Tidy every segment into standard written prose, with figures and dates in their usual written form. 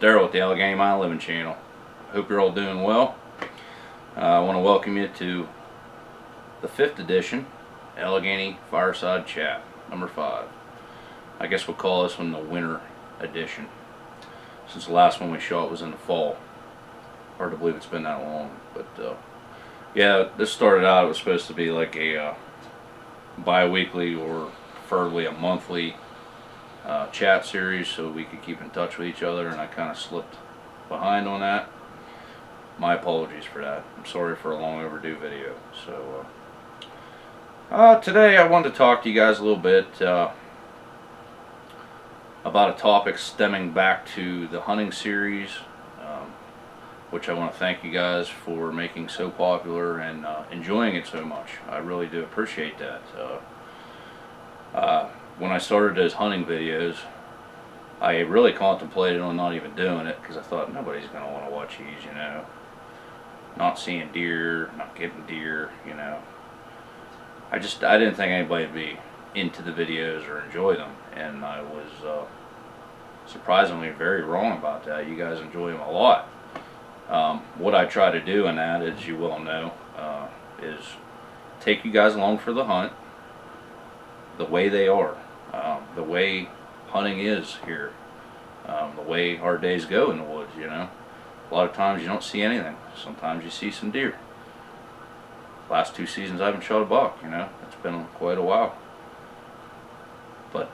Daryl with the Allegheny Living channel. Hope you're all doing well. I want to welcome you to the 5th edition Allegheny Fire Side Chat, number 5. I guess we'll call this one the winter edition, since the last one we shot was in the fall. Hard to believe it's been that long, but yeah, this started out, it was supposed to be like a bi-weekly or preferably a monthly chat series so we could keep in touch with each other, and I kind of slipped behind on that. My apologies for that. I'm sorry for a long overdue video. So today I wanted to talk to you guys a little bit about a topic stemming back to the hunting series, which I want to thank you guys for making so popular and enjoying it so much. I really do appreciate that. When I started those hunting videos, I really contemplated on not even doing it because I thought nobody's going to want to watch these, you know. Not seeing deer, not getting deer, you know. I didn't think anybody would be into the videos or enjoy them, and I was surprisingly very wrong about that. You guys enjoy them a lot. What I try to do in that, as you well know, is take you guys along for the hunt the way they are, the way hunting is here, the way our days go in the woods, you know. A lot of times you don't see anything. Sometimes you see some deer. Last 2 seasons I haven't shot a buck, you know. It's been quite a while. But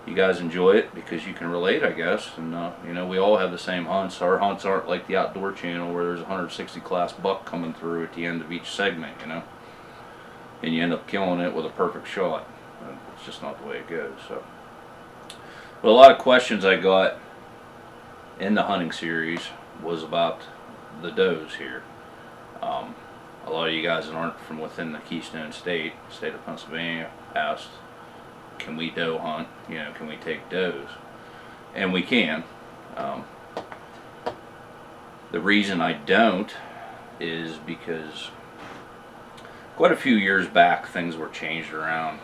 you guys enjoy it because you can relate, I guess. And you know, we all have the same hunts. Our hunts aren't like the Outdoor Channel where there's a 160 class buck coming through at the end of each segment, you know. And you end up killing it with a perfect shot. It's just not the way it goes. So, but a lot of questions I got in the hunting series was about the does here. A lot of you guys that aren't from within the Keystone state of Pennsylvania, asked, can we doe hunt? You know, can we take does? And we can. The reason I don't is because quite a few years back things were changed around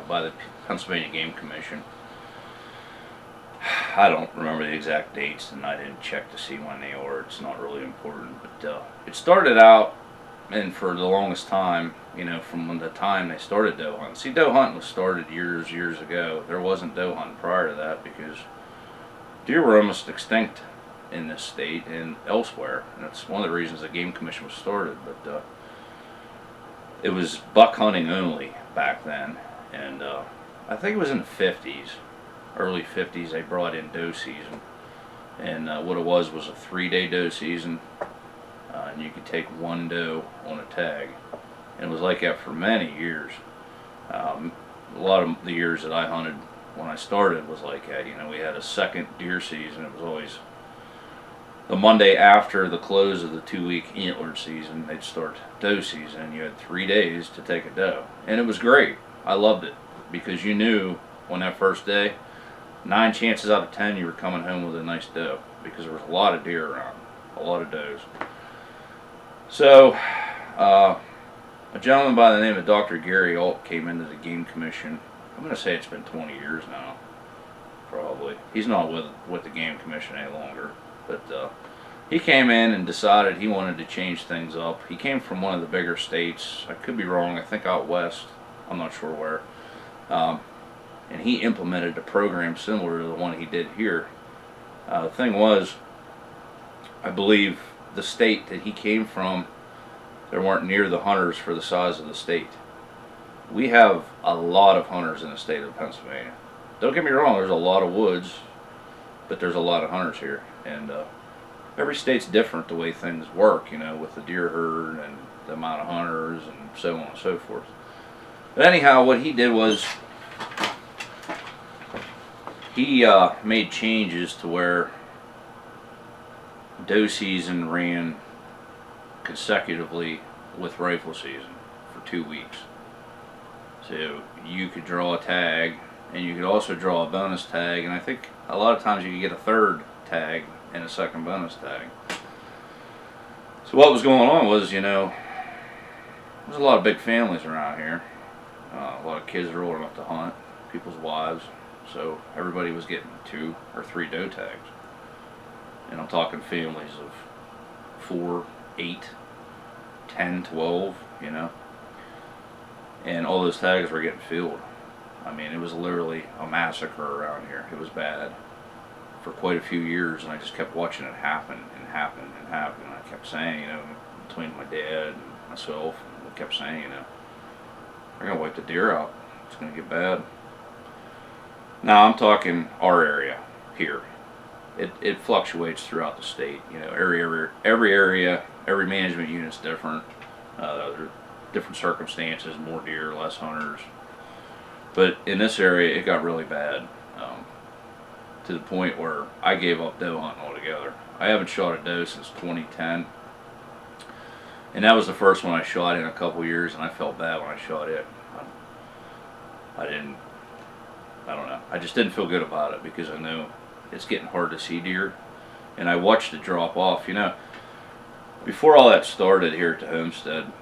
by the Pennsylvania Game Commission. I don't remember the exact dates, and I didn't check to see when they were. It's not really important, but it started out, and for the longest time, you know, from when the time they started doe hunting. See, doe hunting was started years ago. There wasn't doe hunting prior to that because deer were almost extinct in this state and elsewhere, and that's one of the reasons the Game Commission was started. But it was buck hunting only back then, and I think it was in the 50s. Early 50s, they brought in doe season, and what it was a 3-day doe season, and you could take one doe on a tag, and it was like that for many years. A lot of the years that I hunted when I started was like that. You know, we had a second deer season. It was always the Monday after the close of the 2-week antlered season. They'd start doe season, and you had 3 days to take a doe, and it was great. I loved it because you knew on that first day, 9 chances out of 10 you were coming home with a nice doe because there was a lot of deer around, a lot of does. So a gentleman by the name of Dr. Gary Alt came into the Game Commission. I'm going to say it's been 20 years now, probably. He's not with the Game Commission any longer, but he came in and decided he wanted to change things up. He came from one of the bigger states. I could be wrong. I think out west. I'm not sure where. And he implemented a program similar to the one he did here. The thing was, I believe the state that he came from, there weren't near the hunters for the size of the state. We have a lot of hunters in the state of Pennsylvania. Don't get me wrong, there's a lot of woods, but there's a lot of hunters here. And every state's different the way things work, you know, with the deer herd and the amount of hunters and so on and so forth. But anyhow, what he did was he made changes to where doe season ran consecutively with rifle season for 2 weeks. So you could draw a tag, and you could also draw a bonus tag, and I think a lot of times you could get a third tag and a second bonus tag. So what was going on was, you know, there's a lot of big families around here. A lot of kids are old enough to hunt, people's wives. So everybody was getting 2 or 3 doe tags. and I'm talking families of 4, 8, 10, 12, you know, and all those tags were getting filled. I mean, it was literally a massacre around here. It was bad for quite a few years, and I just kept watching it happen and happen and happen. And I kept saying, you know, between my dad and myself, we kept saying, you know, we're gonna wipe the deer out. It's gonna get bad. Now I'm talking our area here. It fluctuates throughout the state. You know, every area, every management unit's different. There are different circumstances, more deer, less hunters. But in this area, it got really bad, to the point where I gave up doe hunting altogether. I haven't shot a doe since 2010, and that was the first one I shot in a couple years, and I felt bad when I shot it. I don't know. I just didn't feel good about it because I know it's getting hard to see deer, and I watched it drop off. You know, before all that started here at the homestead,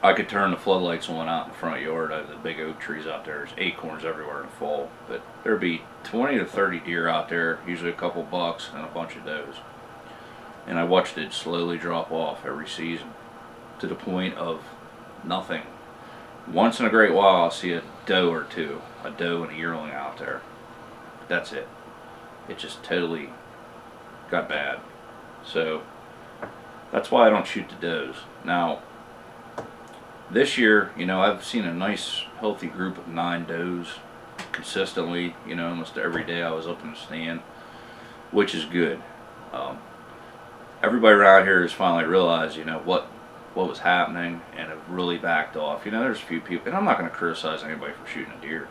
I could turn the floodlights on out in the front yard. I have the big oak trees out there. There's acorns everywhere in the fall, but there'd be 20 to 30 deer out there, usually a couple bucks and a bunch of does. And I watched it slowly drop off every season to the point of nothing. Once in a great while, I'll see a doe or two, a doe and a yearling out there. That's it. It just totally got bad. So that's why I don't shoot the does. Now, this year, you know, I've seen a nice, healthy group of 9 does consistently. You know, almost every day I was up in the stand, which is good. Everybody around here has finally realized, you know, what was happening, and have really backed off. You know, there's a few people, and I'm not going to criticize anybody for shooting a deer.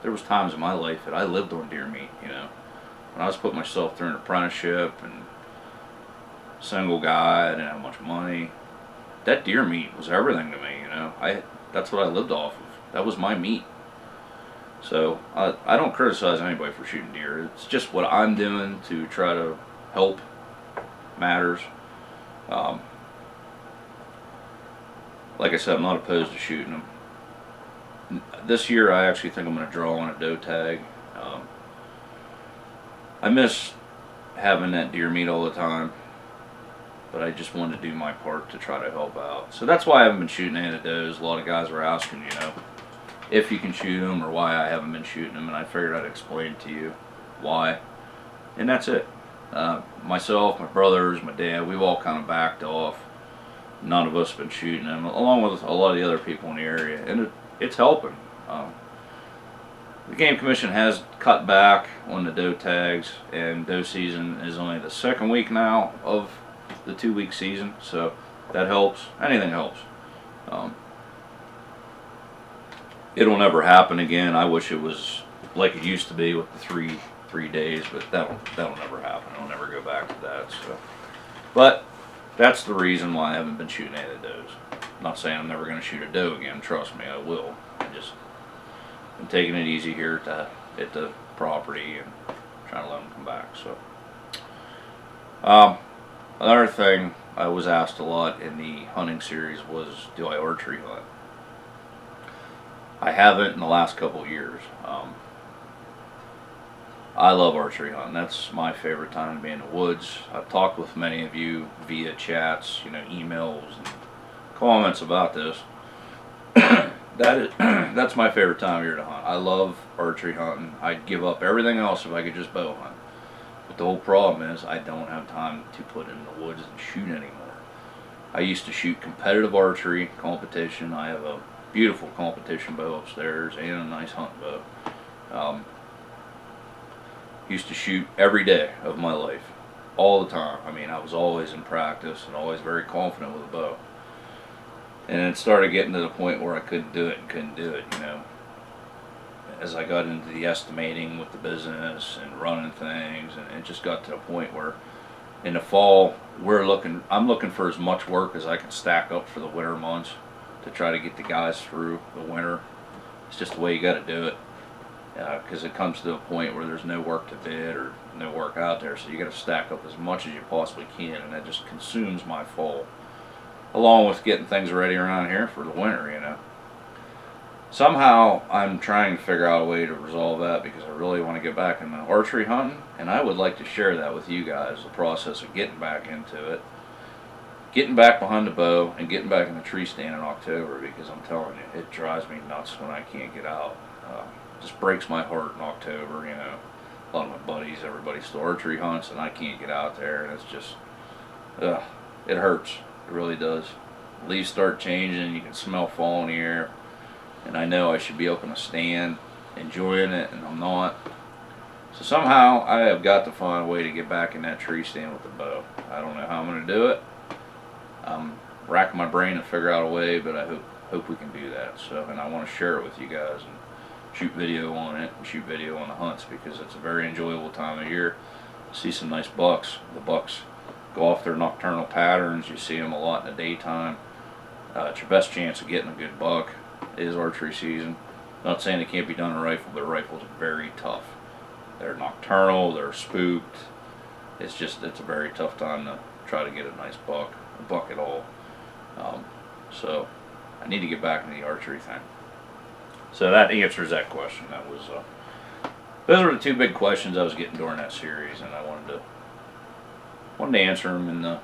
There was times in my life that I lived on deer meat. You know, when I was putting myself through an apprenticeship and single guy, I didn't have much money. That deer meat was everything to me. You know, that's what I lived off of. That was my meat. So I don't criticize anybody for shooting deer. It's just what I'm doing to try to help matters. Like I said, I'm not opposed to shooting them. This year, I actually think I'm going to draw on a doe tag. I miss having that deer meat all the time, but I just wanted to do my part to try to help out. So that's why I haven't been shooting any of the does. A lot of guys were asking, you know, if you can shoot them or why I haven't been shooting them, and I figured I'd explain to you why. And that's it. Myself, my brothers, my dad, we've all kind of backed off. None of us have been shooting them, along with a lot of the other people in the area, and it's helping. The Game Commission has cut back on the doe tags, and doe season is only the second week now of the 2-week season, so that helps. Anything helps. It'll never happen again. I wish it was like it used to be with the three days, but that'll never happen. I'll never go back to that. So, but that's the reason why I haven't been shooting any of the does. I'm not saying I'm never going to shoot a doe again. Trust me, I will. I'm taking it easy here at the property and trying to let them come back. So, another thing I was asked a lot in the hunting series was, do I archery hunt? I haven't in the last couple of years. I love archery hunting. That's my favorite time to be in the woods. I've talked with many of you via chats, you know, emails and comments about this. That's my favorite time of year to hunt. I love archery hunting. I'd give up everything else if I could just bow hunt. But the whole problem is I don't have time to put in the woods and shoot anymore. I used to shoot competitive archery competition. I have a beautiful competition bow upstairs and a nice hunting bow. Used to shoot every day of my life, all the time. I mean, I was always in practice and always very confident with a bow. And it started getting to the point where I couldn't do it, you know. As I got into the estimating with the business and running things, and it just got to a point where in the fall I'm looking for as much work as I can stack up for the winter months to try to get the guys through the winter. It's just the way you got to do it, because it comes to a point where there's no work to bid or no work out there, so you got to stack up as much as you possibly can, and that just consumes my fall, along with getting things ready around here for the winter, you know. somehow I'm trying to figure out a way to resolve that because I really want to get back into archery hunting, and I would like to share that with you guys, the process of getting back into it, getting back behind the bow, and getting back in the tree stand in October, because I'm telling you, it drives me nuts when I can't get out. Just breaks my heart in October, you know. A lot of my buddies, everybody still archery hunts, and I can't get out there, and it's just, it hurts. It really does. Leaves start changing, you can smell fall in the air, and I know I should be up in a stand enjoying it, and I'm not. So somehow I have got to find a way to get back in that tree stand with the bow. I don't know how I'm going to do it. I'm racking my brain to figure out a way, but I hope we can do that. So, and I want to share it with you guys and shoot video on it and shoot video on the hunts, because it's a very enjoyable time of year. See some nice bucks. The bucks go off their nocturnal patterns. You see them a lot in the daytime. It's your best chance of getting a good buck is archery season. Not saying it can't be done in a rifle, but rifles are very tough. They're nocturnal, they're spooked. It's a very tough time to try to get a nice buck, a buck at all. So I need to get back into the archery thing. So that answers that question. That was those were the two big questions I was getting during that series, and I wanted to answer them in the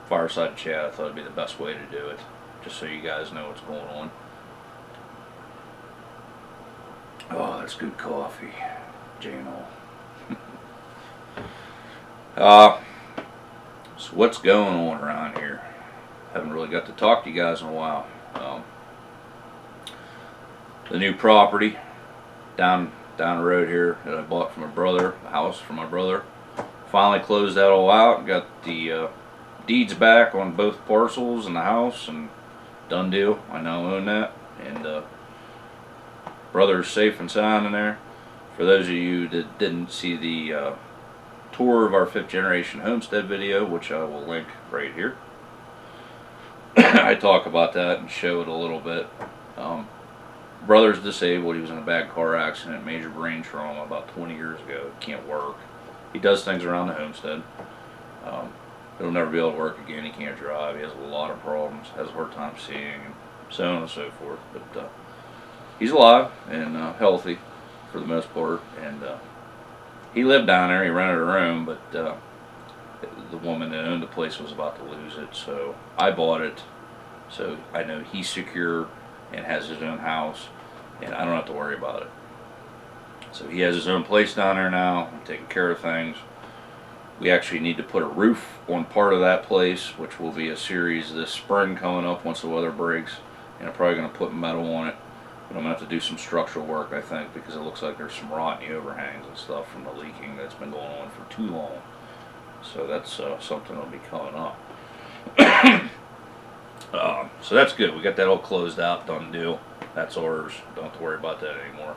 fireside chat. I thought it'd be the best way to do it, just so you guys know what's going on. Oh, that's good coffee, J&O. So what's going on around here? Haven't really got to talk to you guys in a while. The new property down the road here that I bought from my brother, the house from my brother, finally closed that all out. Got the deeds back on both parcels and the house, and done deal. I now own that, and brother's safe and sound in there. For those of you that didn't see the tour of our 5th generation homestead video, which I will link right here, I talk about that and show it a little bit. Brother's disabled. He was in a bad car accident, major brain trauma about 20 years ago. Can't work. He does things around the homestead. He'll never be able to work again. He can't drive. He has a lot of problems. Has a hard time seeing, and so on and so forth. But he's alive and healthy for the most part. And he lived down there. He rented a room, but the woman that owned the place was about to lose it. So I bought it. So I know he's secure and has his own house, and I don't have to worry about it. So he has his own place down there now. I'm taking care of things. We actually need to put a roof on part of that place, which will be a series this spring coming up once the weather breaks. And I'm probably going to put metal on it. But I'm going to have to do some structural work, I think, because it looks like there's some rot in the overhangs and stuff from the leaking that's been going on for too long. So that's something that'll be coming up. So that's good. We got that all closed out, done deal. That's ours. Don't have to worry about that anymore.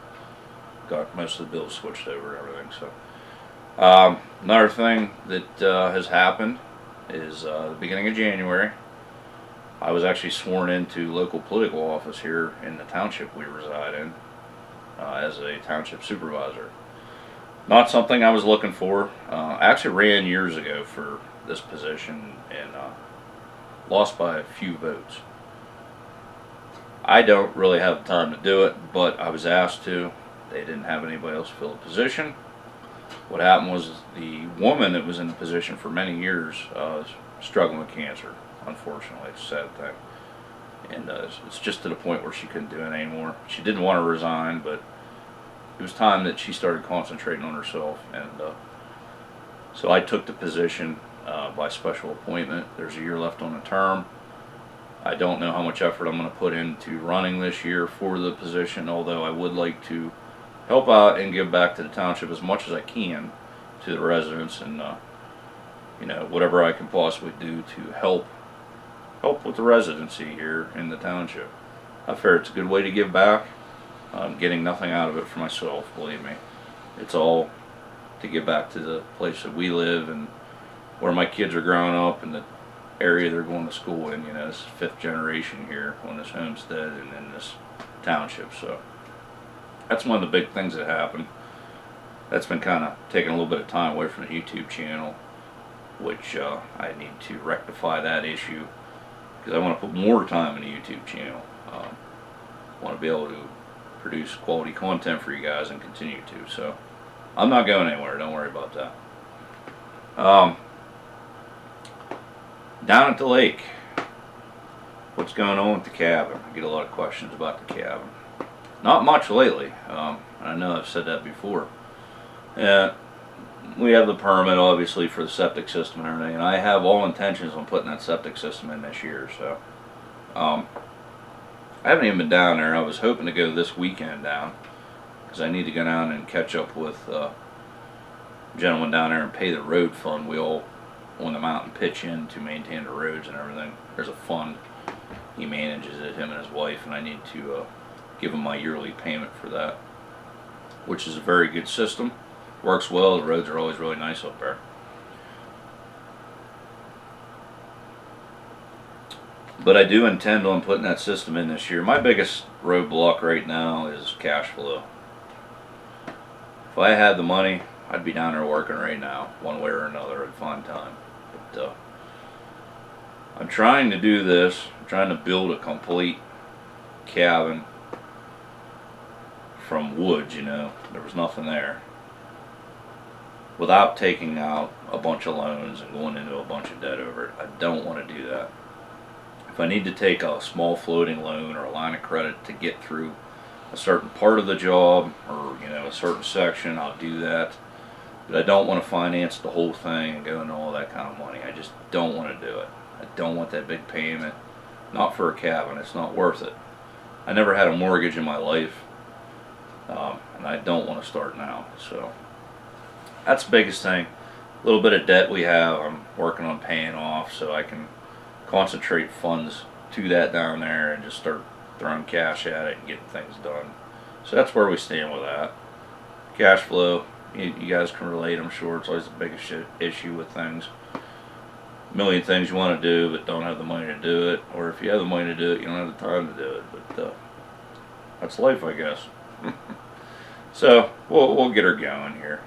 Got most of the bills switched over and everything. So another thing that has happened is the beginning of January, I was actually sworn into local political office here in the township we reside in as a township supervisor. Not something I was looking for. I actually ran years ago for this position and lost by a few votes. I don't really have time to do it, but I was asked to. They didn't have anybody else fill the position. What happened was the woman that was in the position for many years was struggling with cancer, unfortunately. It's a sad thing. And it's just to the point where she couldn't do it anymore. She didn't want to resign, but it was time that she started concentrating on herself. And so I took the position by special appointment. There's a year left on the term. I don't know how much effort I'm going to put into running this year for the position, although I would like to help out and give back to the township as much as I can to the residents, and you know, whatever I can possibly do to help with the residency here in the township. I figure it's a good way to give back. I'm getting nothing out of it for myself, believe me. It's all to give back to the place that we live and where my kids are growing up and the area they're going to school in. You know, this is 5th generation here on this homestead and in this township. So that's one of the big things that happened. That's been kind of taking a little bit of time away from the YouTube channel, which I need to rectify that issue, because I want to put more time in the YouTube channel. I want to be able to produce quality content for you guys and continue to. So I'm not going anywhere. Don't worry about that. Down at the lake, what's going on with the cabin? I get a lot of questions about the cabin. Not much lately. I know I've said that before. We have the permit, obviously, for the septic system and everything, and I have all intentions on putting that septic system in this year. So I haven't even been down there. I was hoping to go this weekend down, because I need to go down and catch up with gentlemen down there and pay the road fund we all on the mountain pitch in to maintain the roads and everything. There's a fund he manages it, him and his wife, and I need to give him my yearly payment for that, which is a very good system. Works well. The roads are always really nice up there. But I do intend on putting that system in this year. My biggest roadblock right now is cash flow. If I had the money, I'd be down there working right now, one way or another. I'd find time. But I'm trying to do this. I'm trying to build a complete cabin from wood, you know. There was nothing there, without taking out a bunch of loans and going into a bunch of debt over it. I don't want to do that. If I need to take a small floating loan or a line of credit to get through a certain part of the job, or a certain section, I'll do that. But I don't want to finance the whole thing and go into all that kind of money. I just don't want to do it. I don't want that big payment. Not for a cabin. It's not worth it. I never had a mortgage in my life, and I don't want to start now. So that's the biggest thing. A little bit of debt we have, I'm working on paying off, so I can concentrate funds to that down there and just start throwing cash at it and getting things done. So that's where we stand with that. Cash flow, you guys can relate, I'm sure. It's always the biggest issue with things. A million things you want to do but don't have the money to do it, or if you have the money to do it, you don't have the time to do it. But that's life, I guess. So we'll get her going here.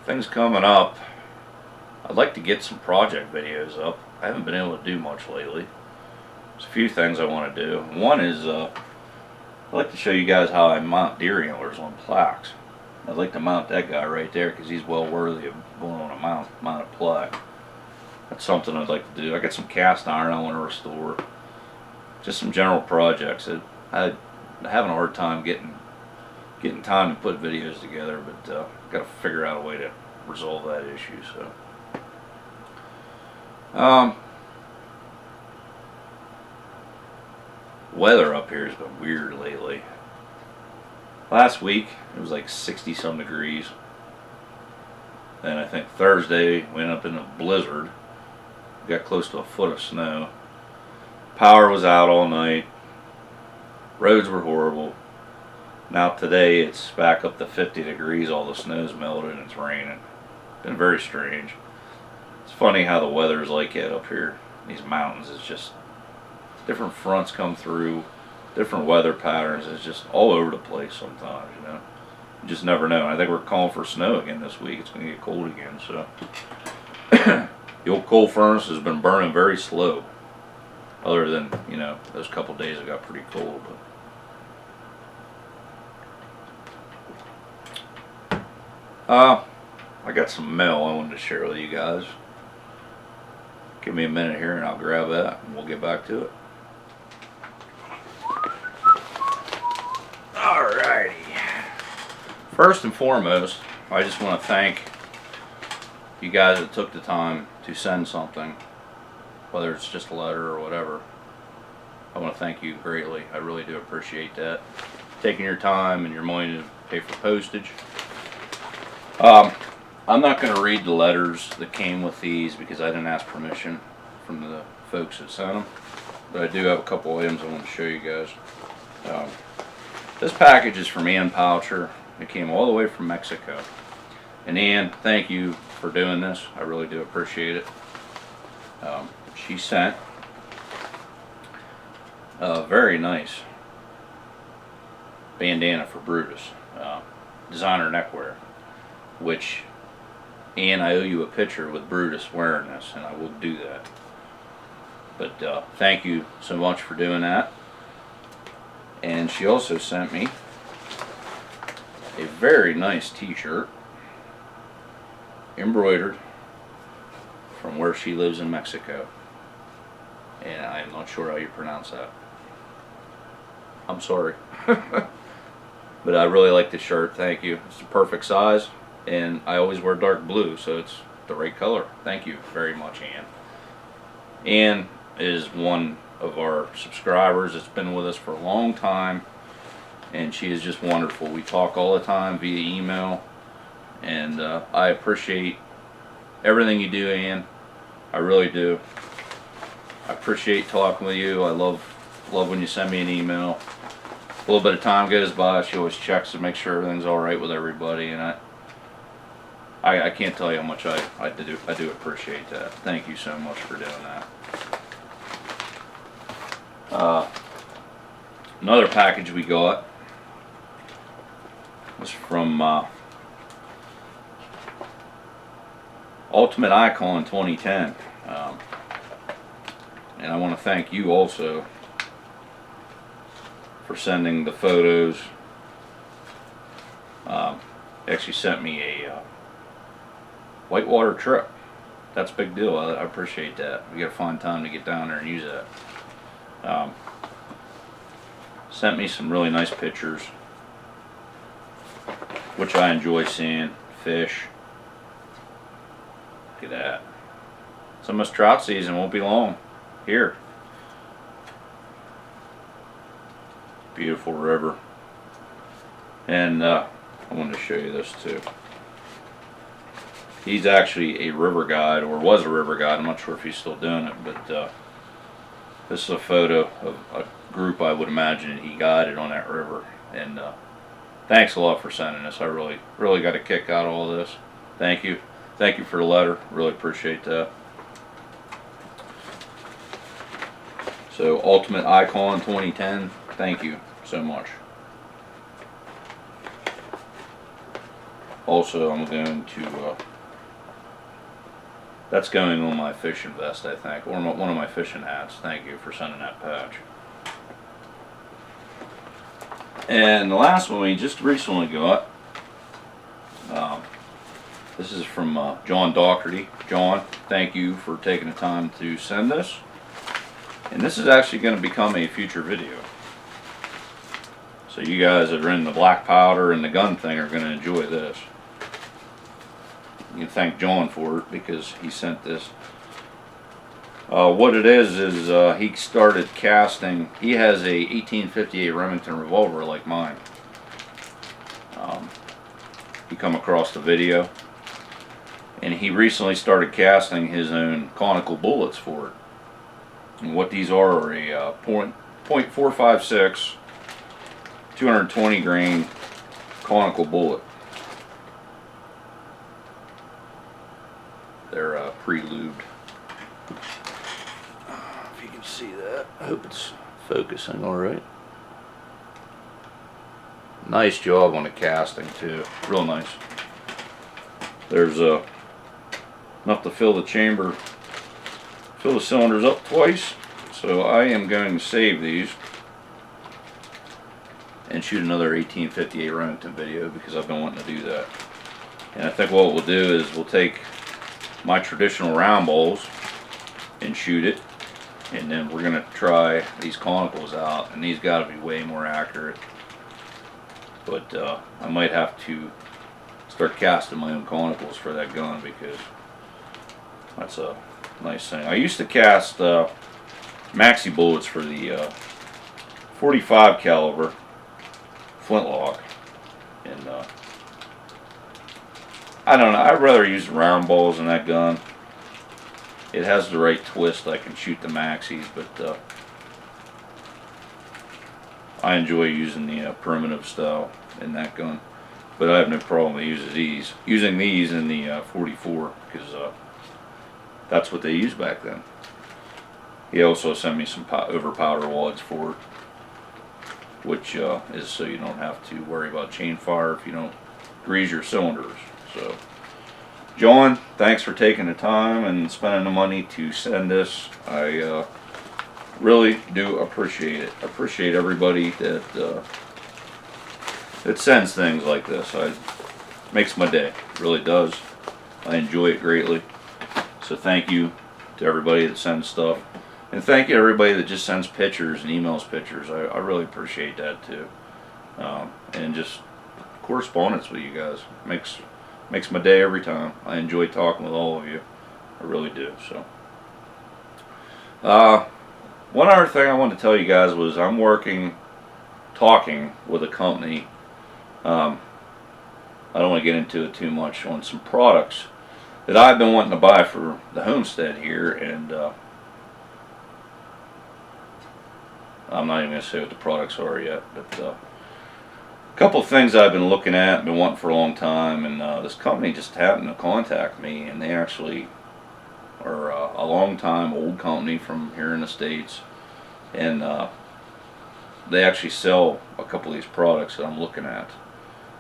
Things coming up. I'd like to get some project videos up. I haven't been able to do much lately. There's a few things I want to do. One is I'd like to show you guys how I mount deer antlers on plaques. I'd like to mount that guy right there because he's well worthy of going on a mounted plaque. That's something I'd like to do. I got some cast iron I want to restore. Just some general projects that I'm having a hard time getting time to put videos together, but got to figure out a way to resolve that issue. So weather up here has been weird lately. Last week it was like 60 some degrees. Then I think Thursday we went up in a blizzard. Got close to a foot of snow. Power was out all night. Roads were horrible. Now today it's back up to 50 degrees. All the snow's melted and it's raining. Been very strange. It's funny how the weather is like that up here. These mountains, it's just different fronts come through, different weather patterns. It's just all over the place sometimes, You just never know. I think we're calling for snow again this week. It's going to get cold again. So the old coal furnace has been burning very slow. Other than, those couple days it got pretty cold. But I got some mail I wanted to share with you guys. Give me a minute here and I'll grab that and we'll get back to it. Alrighty. First and foremost, I just want to thank you guys that took the time to send something, whether it's just a letter or whatever. I want to thank you greatly. I really do appreciate that. Taking your time and your money to pay for postage. I'm not going to read the letters that came with these because I didn't ask permission from the folks that sent them. But I do have a couple items I want to show you guys. This package is from Ann Poucher. It came all the way from Mexico. And Ann, thank you for doing this. I really do appreciate it. She sent a very nice bandana for Brutus, designer neckwear, which, Ann, I owe you a picture with Brutus wearing this, and I will do that. But thank you so much for doing that. And she also sent me a very nice t-shirt, embroidered, from where she lives in Mexico. And I'm not sure how you pronounce that. I'm sorry. But I really like the shirt. Thank you. It's the perfect size. And I always wear dark blue, so it's the right color. Thank you very much, Ann. Ann is one of our subscribers that's been with us for a long time, and she is just wonderful. We talk all the time via email, and I appreciate everything you do, Ann. I really do. I appreciate talking with you. I love when you send me an email. A little bit of time goes by, she always checks to make sure everything's all right with everybody, and I can't tell you how much I do appreciate that. Thank you so much for doing that. Another package we got was from Ultimate Icon 2010, and I want to thank you also for sending the photos. Actually sent me a whitewater trip. That's a big deal. I appreciate that. We got to find time to get down there and use that. Sent me some really nice pictures, which I enjoy seeing. Fish. Look at that. It's almost trout season. Won't be long here. Beautiful river. And I wanted to show you this too. He's actually a river guide, or was a river guide. I'm not sure if he's still doing it, but this is a photo of a group I would imagine he guided on that river. And thanks a lot for sending this. I really got a kick out of all this. Thank you. Thank you for the letter. Really appreciate that. So Ultimate Icon 2010. Thank you so much. Also, I'm going to, that's going on my fishing vest, I think, or one of my fishing hats. Thank you for sending that patch. And the last one we just recently got, this is from John Doherty. John, thank you for taking the time to send this. And this is actually going to become a future video. So you guys that are in the black powder and the gun thing are going to enjoy this. You can thank John for it because he sent this. What it is he started casting. He has a 1858 Remington revolver like mine. He come across the video, and he recently started casting his own conical bullets for it. And what these are a .456 220 grain conical bullet. They're pre-lubed. If you can see that, I hope it's focusing all right. Nice job on the casting too, real nice. There's enough to fill the chamber, fill the cylinders up twice. So I am going to save these and shoot another 1858 Remington video because I've been wanting to do that. And I think what we'll do is we'll take my traditional round balls and shoot it, and then we're going to try these conicals out, and these got to be way more accurate. But I might have to start casting my own conicals for that gun because that's a nice thing. I used to cast maxi bullets for the 45 caliber flintlock, and I don't know, I'd rather use round balls in that gun. It has the right twist. I can shoot the maxis, but I enjoy using the primitive style in that gun. But I have no problem with using these in the 44 because that's what they used back then. He also sent me some over powder wads for it, which is so you don't have to worry about chain fire if you don't grease your cylinders. So, John, thanks for taking the time and spending the money to send this. I really do appreciate it. I appreciate everybody that sends things like this. Makes my day. It really does. I enjoy it greatly. So thank you to everybody that sends stuff. And thank you to everybody that just sends pictures and emails pictures. I really appreciate that too. And just correspondence with you guys. Makes my day every time. I enjoy talking with all of you. I really do. So one other thing I wanted to tell you guys was I'm talking with a company. I don't want to get into it too much, on some products that I've been wanting to buy for the homestead here, and I'm not even going to say what the products are yet, but a couple of things I've been looking at and been wanting for a long time, and this company just happened to contact me, and they actually are a long time old company from here in the States, and they actually sell a couple of these products that I'm looking at.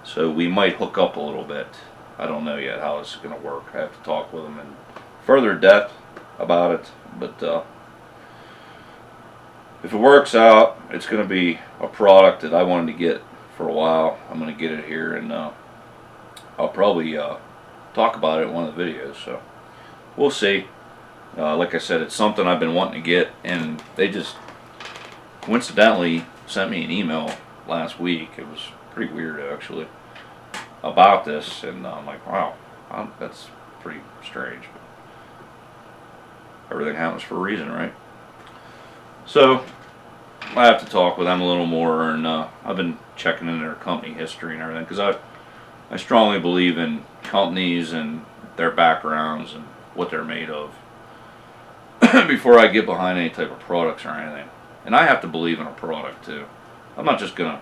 So we might hook up a little bit. I don't know yet how it's going to work. I have to talk with them in further depth about it. But if it works out, it's going to be a product that I wanted to get for a while. I'm going to get it here, and I'll probably talk about it in one of the videos. So we'll see. Like I said, it's something I've been wanting to get, and they just coincidentally sent me an email last week. It was pretty weird actually about this, and I'm like, wow, that's pretty strange. Everything happens for a reason, right? So I have to talk with them a little more, and I've been checking in their company history and everything, because I strongly believe in companies and their backgrounds and what they're made of before I get behind any type of products or anything. And I have to believe in a product too. I'm not just gonna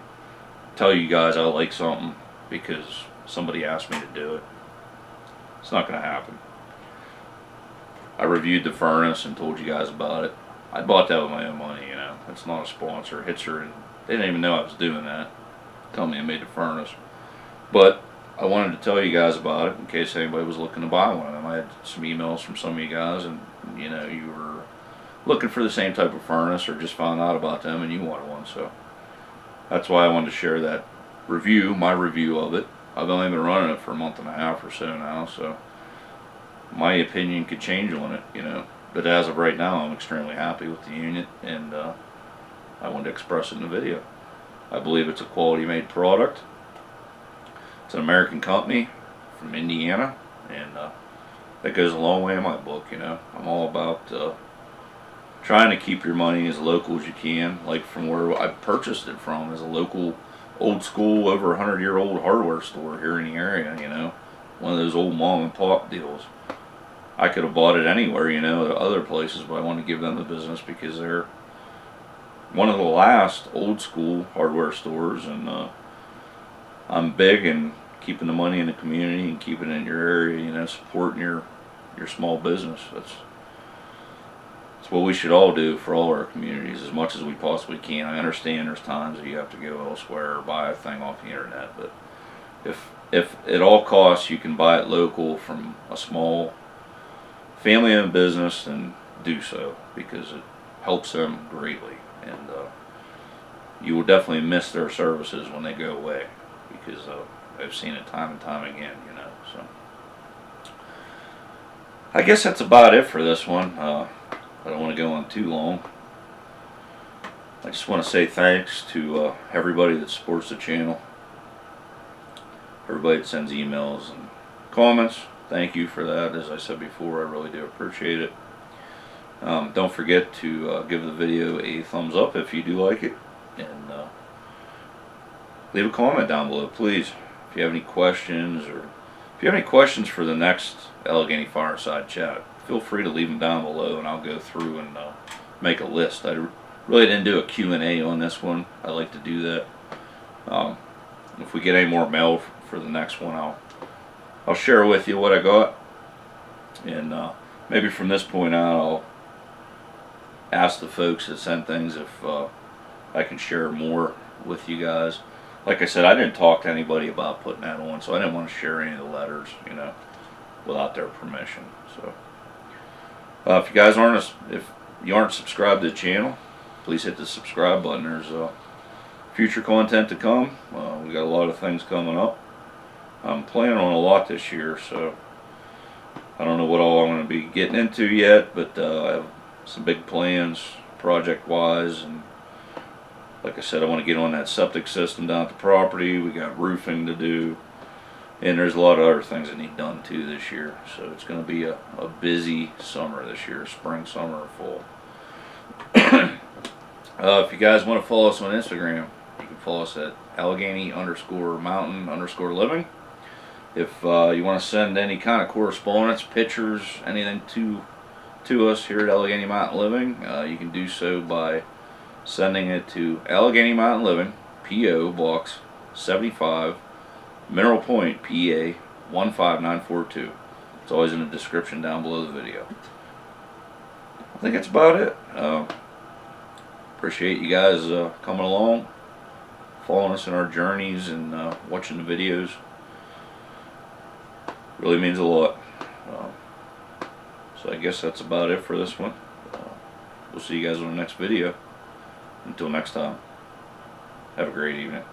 tell you guys I like something because somebody asked me to do it. It's not going to happen. I reviewed the furnace and told you guys about it. I bought that with my own money, you know. It's not a sponsor. Hitzer, and they didn't even know I was doing that. Tell me I made the furnace. But I wanted to tell you guys about it in case anybody was looking to buy one of them. I had some emails from some of you guys, and you know, you were looking for the same type of furnace or just found out about them and you wanted one. So that's why I wanted to share that review, my review of it. I've only been running it for a month and a half or so now, so my opinion could change on it, you know. But as of right now, I'm extremely happy with the unit, and I wanted to express it in the video. I believe it's a quality made product. It's an American company from Indiana, and that goes a long way in my book, you know. I'm all about trying to keep your money as local as you can, like from where I purchased it from, as a local, old school, over 100-year-old hardware store here in the area, you know. One of those old mom and pop deals. I could have bought it anywhere, you know, at other places, but I want to give them the business because they're one of the last old school hardware stores, and I'm big in keeping the money in the community and keeping it in your area, you know, supporting your small business. That's what we should all do for all our communities as much as we possibly can. I understand there's times that you have to go elsewhere or buy a thing off the internet, but if at all costs you can buy it local from a small family-owned business, then do so, because it helps them greatly, and you will definitely miss their services when they go away, because I've seen it time and time again, you know. So I guess that's about it for this one. I don't want to go on too long. I just want to say thanks to everybody that supports the channel, everybody that sends emails and comments. Thank you for that. As I said before, I really do appreciate it. Don't forget to give the video a thumbs up if you do like it, and leave a comment down below, please. If you have any questions, or if you have any questions for the next Allegheny Fire Side Chat, feel free to leave them down below, and I'll go through and make a list. I really didn't do a Q&A on this one. I like to do that. If we get any more mail for the next one, I'll share with you what I got, and maybe from this point out I'll ask the folks that send things if I can share more with you guys. Like I said, I didn't talk to anybody about putting that on, so I didn't want to share any of the letters, you know, without their permission. So if you guys aren't, if you aren't subscribed to the channel, please hit the subscribe button. There's future content to come. We got a lot of things coming up. I'm planning on a lot this year, so I don't know what all I'm going to be getting into yet, but I have some big plans project-wise, and like I said, I want to get on that septic system down at the property. We got roofing to do, and there's a lot of other things that need done too this year. So it's going to be a busy summer this year, spring, summer, or fall. If you guys want to follow us on Instagram, you can follow us at Allegheny_mountain_living. If you want to send any kind of correspondence, pictures, anything to us here at Allegheny Mountain Living, you can do so by sending it to Allegheny Mountain Living, P.O. Box 75, Mineral Point, PA 15942. It's always in the description down below the video. I think that's about it. Appreciate you guys coming along, following us in our journeys, and watching the videos. Really means a lot. So I guess that's about it for this one. We'll see you guys on the next video. Until next time, have a great evening.